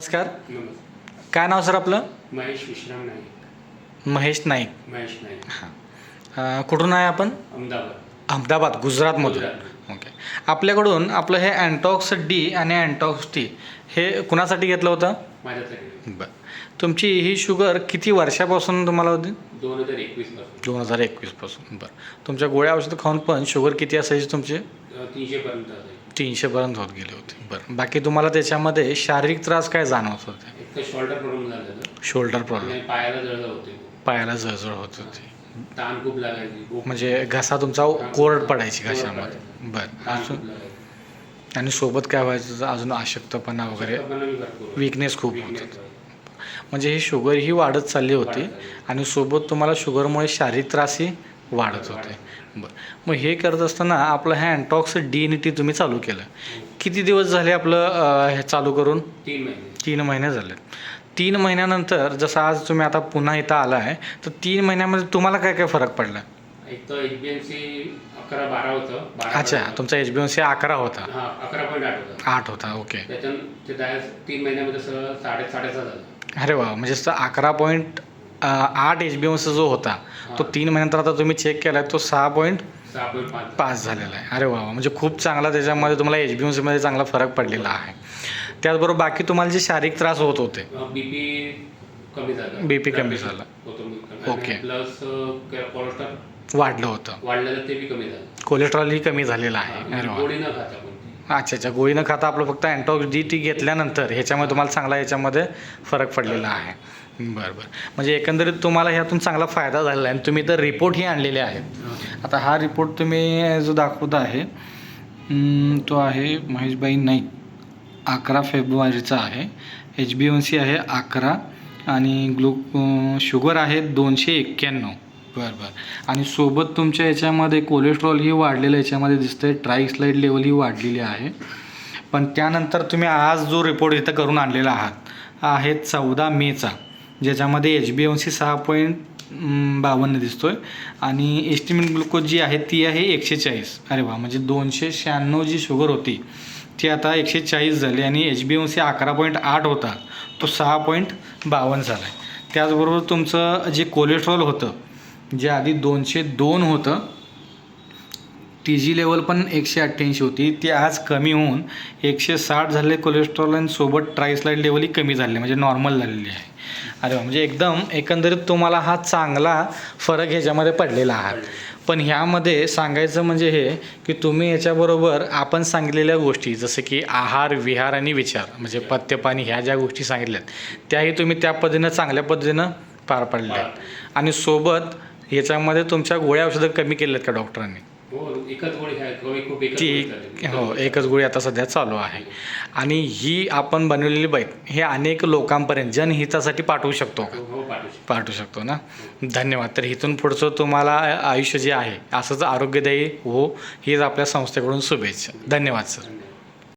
नमस्कार. नमस्कार. काय नाव सर आपलं? महेश विश्राम नाईक. महेश नाईक. महेश नाईक. हां. कुठून आहे आपण? अहमदाबाद. अहमदाबाद, गुजरातमधून. गुजरात. ओके. आपल्याकडून आपलं हे अँटॉक्स डी आणि अँटॉक्स टी हे कुणासाठी घेतलं होतं? माझ्यासाठी बरं. तुमची ही शुगर किती वर्षापासून तुम्हाला होती? 2021 पासून 2021 पासून. बरं. तुमच्या गोळ्या औषधं खाऊन पण शुगर किती असायची तुमची? 300 पर्यंत असायची. 300 पर्यंत होत गेली होती. बरं. बाकी तुम्हाला त्याच्यामध्ये शारीरिक त्रास काय जाणवत होते? एक तर शोल्डर प्रॉब्लेम झालेला शोल्डर प्रॉब्लेम, आणि पायाला जळजळ होते. पायाला जळजळ होत होती. ताण खूप लागायची. म्हणजे घसा तुमचा कोरड पडायची घशामध्ये. पडायची. बरं. ताण अजून खूप लागायची. आणि सोबत काय व्हायचं अजून अशक्तपणा वगैरे, अशक्तपणा बी भरपूर होता. विकनेस खूप होत Weakness होतं. होता. म्हणजे ही शुगर ही वाढत चालली होती वाढत चालली. आणि सोबत तुम्हाला शुगरमुळे शारीरिक त्रासही वाढत होते. बरं. मग हे करत असताना आपलं हे अँटॉक्स डी आणि टी तुम्ही चालू केलं. किती दिवस झाले आपलं हे चालू करून? 3 महिने. 3 महिने झाले. 3 महिन्यानंतर जसं आज तुम्ही आता पुन्हा इथं आला आहे, तर 3 महिन्यामध्ये तुम्हाला काय काय फरक पडला? एक तर HbA1c 11-12 होतं. 12 अच्छा, तुमचा HbA1c 11 होता. हां, 11.8 होता. 8 होता. ओके. त्याच्यानं ते 3 महिन्यामध्ये सगळं 6.5 झालं. अरे वा, म्हणजे 11.8 HbA1c जो होता तो 3 महिन्यानंतर आता तुम्ही चेक केला तो 6.5 झालेला आहे. अरे वा, म्हणजे खूप चांगला त्याच्यामध्ये तुम्हाला HbA1cमध्ये चांगला फरक पडलेला आहे. त्याचबरोबर बाकी तुम्हाला जे शारीरिक त्रास होत होते, बीपी कमी झाला. BP कमी झाला. ओके. प्लस कोलेस्ट्रॉल वाढलं होतं, वाढलेलं ते बी कमी झालं. कोलेस्ट्रॉलही कमी झालेलं आहे. अरे वा. गोळी न खाता कोणती. अच्छा, गोळी न खाता आपलं फक्त अँटॉक्स डी टी घेतल्यानंतर ह्याच्यामध्ये तुम्हाला चांगला याच्यामध्ये फरक पडलेला आहे. बरं. म्हणजे एकंदरीत तुम्हाला ह्यातून चांगला फायदा झालेला आहे आणि तुम्ही तर रिपोर्टही आणलेले आहेत. आता हा रिपोर्ट तुम्ही जो दाखवत आहे तो आहे महेशभाई नाईक, 11 फेब्रुवारीचा आहे. HbA1c आहे 11 आणि शुगर आहे 291. बरं. आणि सोबत तुमच्या याच्यामध्ये कोलेस्ट्रॉलही वाढलेलं याच्यामध्ये दिसतंय, ट्रायग्लिसराईड लेवलही वाढलेली आहे. पण त्यानंतर तुम्ही आज जो रिपोर्ट इथं करून आणलेला आहात आहे 14 मेचा, ज्याच्यामध्ये HbA1c 6.52 दिसतोय आणि एस्टिमेट ग्लुकोज जी आहे ती आहे 140. अरे वा, म्हणजे 296 जी शुगर होती ती आता 140 झाली आणि HbA1c 11.8 होता तो 6.52 झाला आहे. त्याचबरोबर तुमचं जे कोलेस्ट्रॉल होतं जे आधी 202 होतं, TG लेवल पण 188 होती, ती आज कमी होऊन 160 झाले कोलेस्ट्रॉल आणि सोबत ट्रायग्लिसराईड लेवलही कमी झाली, म्हणजे नॉर्मल झालेली आहे. अरे वा, म्हणजे एकदम एकंदरीत तुम्हाला हा चांगला फरक ह्याच्यामध्ये पडलेला आहे. पण ह्यामध्ये सांगायचं म्हणजे हे की तुम्ही याच्याबरोबर आपण सांगितलेल्या गोष्टी जसं की आहार, विहार आणि विचार म्हणजे पथ्यपाणी ह्या ज्या गोष्टी सांगितल्यात त्याही तुम्ही त्या पद्धतीनं चांगल्या पद्धतीनं पार पाडल्या आहेत. आणि सोबत ह्याच्यामध्ये तुमच्या गोळ्या औषधं कमी केल्यात का डॉक्टरांनी? हो, एकच गोळी आहे. खूप एकच ती गोळी झाली. हो, एकच गोळी आता सध्या चालू आहे. आणि ही आपण बनवलेली बाईट हे अनेक लोकांपर्यंत जनहितासाठी पाठवू शकतो का? हो, पाठवू शकतो ना. धन्यवाद. तर इथून पुढचं तुम्हाला आयुष्य जे आहे असंच आरोग्यदायी हो, हीच आपल्या संस्थेकडून शुभेच्छा. धन्यवाद सर. धन्यवाद.